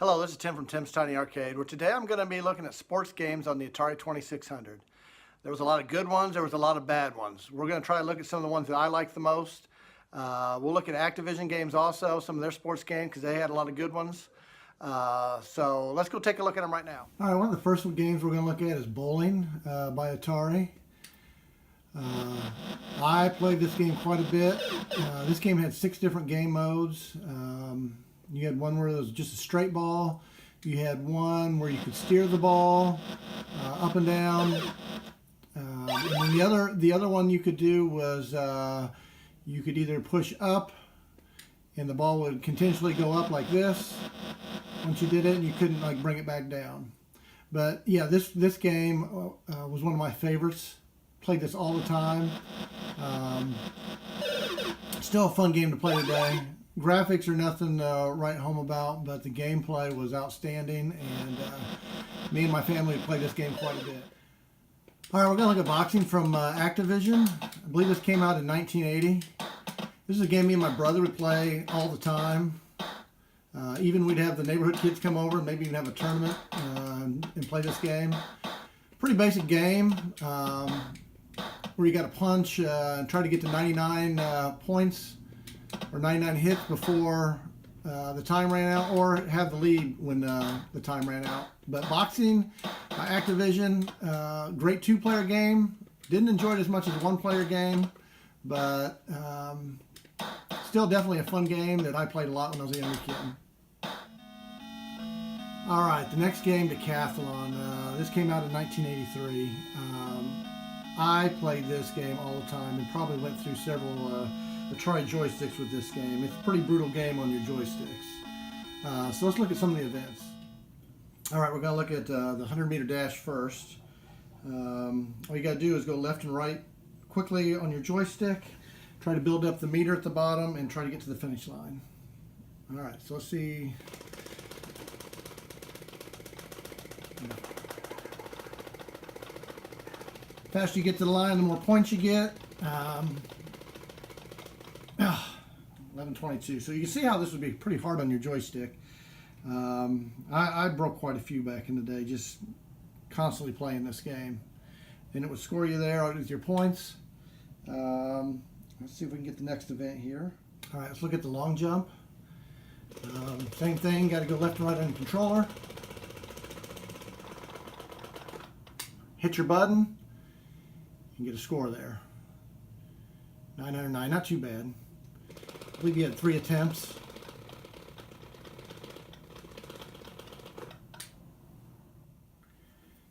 Hello, this is Tim from Tim's Tiny Arcade, where today I'm going to be looking at sports games on the Atari 2600. There was a lot of good ones, there was a lot of bad ones. We're going to try to look at some of the ones that I like the most. We'll look at Activision games also, some of their sports games, because they had a lot of good ones. So let's go take a look at them right now. All right, one of the first games we're going to look at is Bowling by Atari. I played this game quite a bit. This game had 6 different game modes. You had one where it was just a straight ball. You had one where you could steer the ball up and down. And then the other one you could do was you could either push up and the ball would continuously go up like this once you did it, and you couldn't like bring it back down. But yeah, this game was one of my favorites. Played this all the time. Still a fun game to play today. Graphics are nothing to write home about, but the gameplay was outstanding, and me and my family played this game quite a bit. All right, we're going to look at boxing from Activision. I believe this came out in 1980. This is a game me and my brother would play all the time. Even we'd have the neighborhood kids come over and maybe even have a tournament and play this game. Pretty basic game where you got to punch and try to get to 99 points or 99 hits before the time ran out, or have the lead when the time ran out. But boxing by Activision, great 2-player game. Didn't enjoy it as much as a 1-player game, but still definitely a fun game that I played a lot when I was a younger kid. All right, the next game, Decathlon. This came out in 1983. I played this game all the time and probably went through several Atari joysticks with this game. It's a pretty brutal game on your joysticks. So let's look at some of the events. All right, we're going to look at the 100-meter dash first. All you got to do is go left and right quickly on your joystick. Try to build up the meter at the bottom and try to get to the finish line. All right, so let's see. The faster you get to the line, the more points you get. 11:22. So you can see how this would be pretty hard on your joystick. I broke quite a few back in the day, just constantly playing this game. And it would score you there with your points. Let's see if we can get the next event here. All right, let's look at the long jump. Same thing, got to go left and right on the controller. Hit your button and get a score there. 909, not too bad. I believe you had 3 attempts.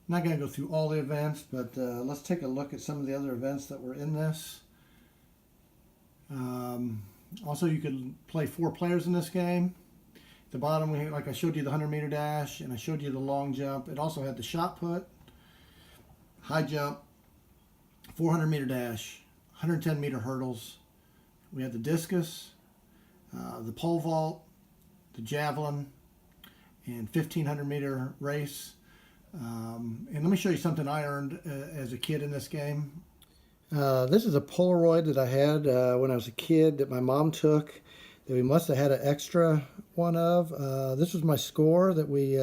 Not going to go through all the events, but let's take a look at some of the other events that were in this. Also, you could play 4 players in this game. At the bottom, like I showed you the 100-meter dash, and I showed you the long jump. It also had the shot put, high jump, 400-meter dash, 110-meter hurdles. We had the discus, the pole vault, the javelin, and 1,500-meter race. And let me show you something I earned as a kid in this game. This is a Polaroid that I had when I was a kid that my mom took that we must have had an extra one of. This was my score that we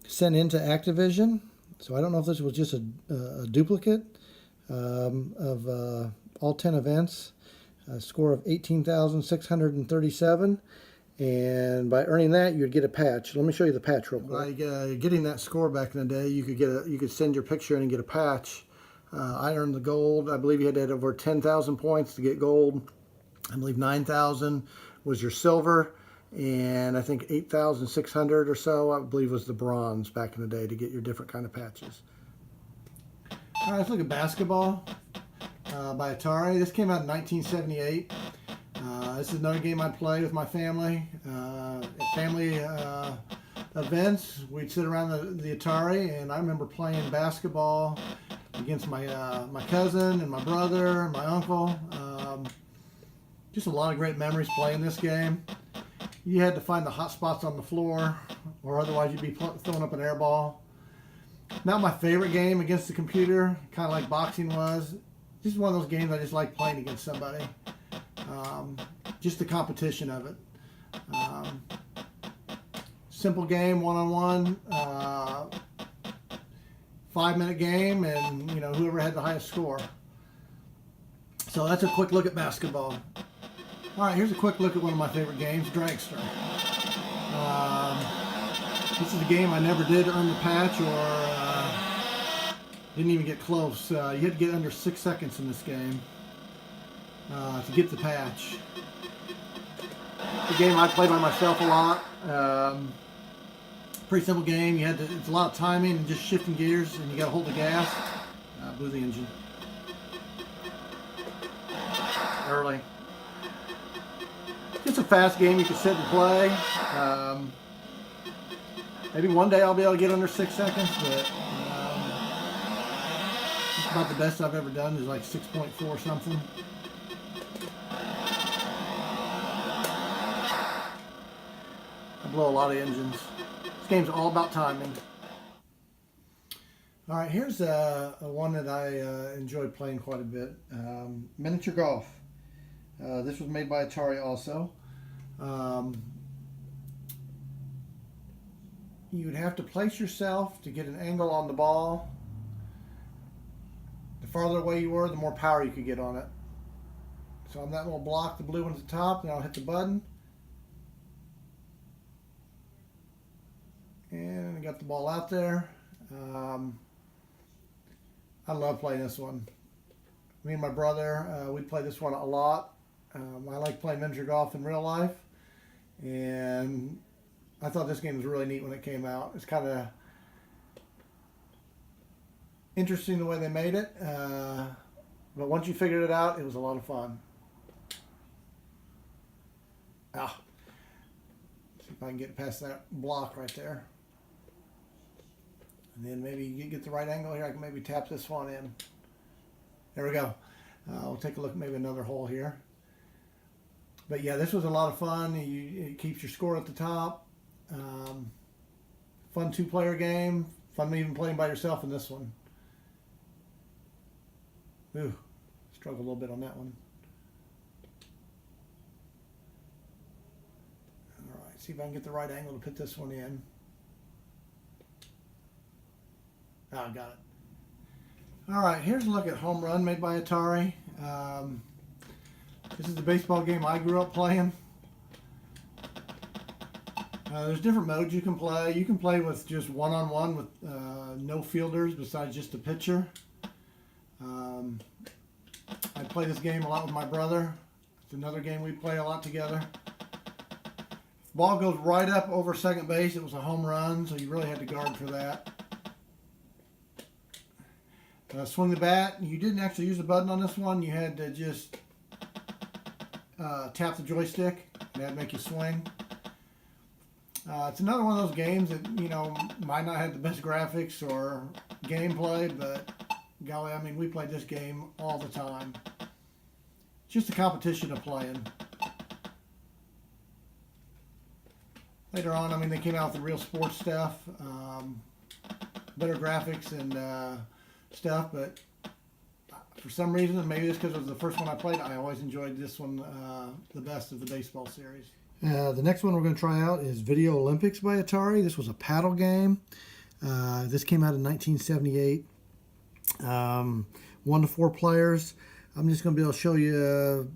sent into Activision. So I don't know if this was just a duplicate of all 10 events. A score of 18,637. And by earning that, you'd get a patch. Let me show you the patch real quick. By getting that score back in the day, you could send your picture in and get a patch. I earned the gold. I believe you had to have over 10,000 points to get gold. I believe 9,000 was your silver, and I think 8,600 or so, I believe, was the bronze back in the day to get your different kind of patches. All right, let's look at basketball by Atari. This came out in 1978. This is another game I'd play with my family. At family events, we'd sit around the Atari, and I remember playing basketball against my cousin and my brother and my uncle. Just a lot of great memories playing this game. You had to find the hot spots on the floor, or otherwise you'd be throwing up an air ball. Not my favorite game against the computer, kind of like boxing was. This is one of those games I just like playing against somebody. Just the competition of it. simple game, one-on-one, 5-minute game, and whoever had the highest score. So that's a quick look at basketball. All right, here's a quick look at one of my favorite games, Dragster. This is a game I never did earn the patch or didn't even get close. You had to get under 6 seconds in this game to get the patch. The game I play by myself a lot. Pretty simple game. It's a lot of timing and just shifting gears, and you got to hold the gas. Blew the engine early. It's a fast game you can sit and play. Maybe one day I'll be able to get under 6 seconds, but it's about the best I've ever done is like 6.4 something. I blow a lot of engines. This game's all about timing. All right, here's a one that I enjoyed playing quite a bit. Miniature golf. This was made by Atari also. You would have to place yourself to get an angle on the ball. The farther away you were, the more power you could get on it. So on that little block, the blue one at the top, and I'll hit the button. And I got the ball out there. I love playing this one. Me and my brother, we play this one a lot. I like playing miniature golf in real life. And I thought this game was really neat when it came out. It's kind of interesting the way they made it. But once you figured it out, it was a lot of fun. See if I can get past that block right there. And then maybe you get the right angle here. I can maybe tap this one in. There we go. We'll take a look at maybe another hole here. But yeah, this was a lot of fun. It keeps your score at the top. Fun 2-player game. Fun even playing by yourself in this one. Ooh, struggled a little bit on that one. All right, see if I can get the right angle to put this one in. I got it. All right, here's a look at Home Run made by Atari. This is the baseball game I grew up playing. There's different modes you can play. You can play with just one-on-one with no fielders besides just a pitcher. I play this game a lot with my brother. It's another game we play a lot together. If the ball goes right up over second base, it was a home run, so you really had to guard for that. Swing the bat. You didn't actually use the button on this one. You had to just tap the joystick, and that'd make you swing. It's another one of those games that, might not have the best graphics or gameplay, but golly, I mean, we played this game all the time. Just a competition of playing. Later on, I mean, they came out with the real sports stuff, better graphics and stuff, but for some reason, and maybe it's because it was the first one I played, I always enjoyed this one the best of the baseball series. The next one we're going to try out is Video Olympics by Atari. This was a paddle game. This came out in 1978. 1 to 4 players. I'm just going to be able to show you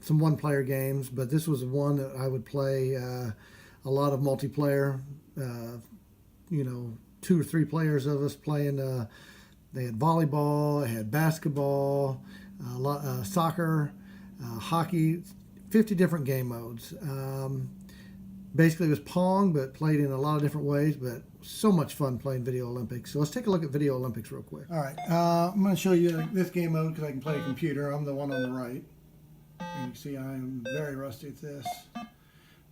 some one-player games, but this was one that I would play a lot of multiplayer. 2 or 3 players of us playing. They had volleyball, they had basketball, soccer, hockey, 50 different game modes. Basically, it was Pong, but played in a lot of different ways, but so much fun playing Video Olympics. So let's take a look at Video Olympics real quick. All right, I'm going to show you this game mode because I can play a computer. I'm the one on the right. And you can see I am very rusty at this.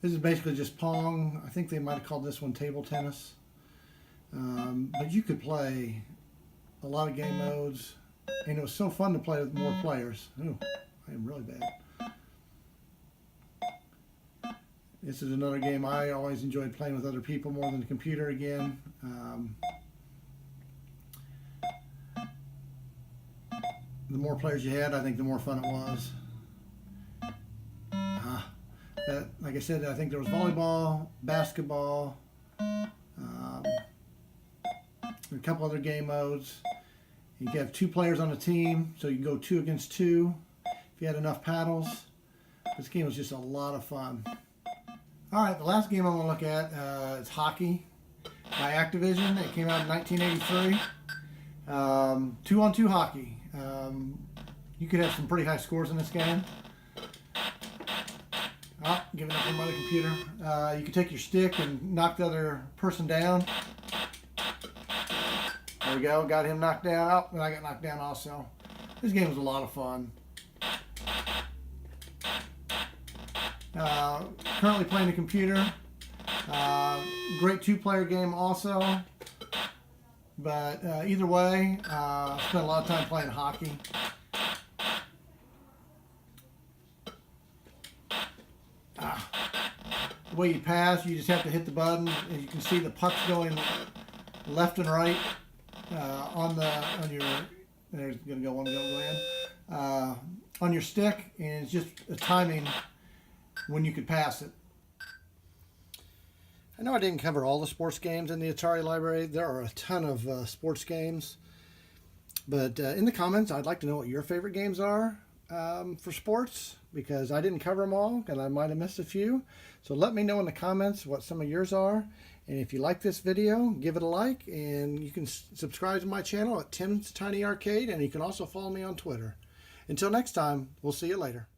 This is basically just Pong. I think they might have called this one table tennis. But you could play a lot of game modes, and it was so fun to play with more players. Ooh, I am really bad. This is another game I always enjoyed playing with other people more than the computer again. The more players you had, I think the more fun it was. Like I said, I think there was volleyball, basketball, A couple other game modes. You can have 2 players on a team, so you can go 2 against 2 if you had enough paddles. This game was just a lot of fun. Alright, the last game I'm going to look at is hockey by Activision. It came out in 1983. 2-on-2 hockey. You could have some pretty high scores in this game. Oh, giving up on my computer. You can take your stick and knock the other person down. There we go, got him knocked down. Oh, and I got knocked down also. This game was a lot of fun. Currently playing the computer. Great 2-player game also. But either way, I spent a lot of time playing hockey. The way you pass, you just have to hit the button, and you can see the pucks going left and right on your. There's gonna go one, go in on your stick, and it's just a timing when you could pass it. I know I didn't cover all the sports games in the Atari library. There are a ton of sports games. But in the comments, I'd like to know what your favorite games are for sports, because I didn't cover them all and I might have missed a few. So let me know in the comments what some of yours are. And if you like this video, give it a like. And you can subscribe to my channel at Tim's Tiny Arcade. And you can also follow me on Twitter. Until next time, we'll see you later.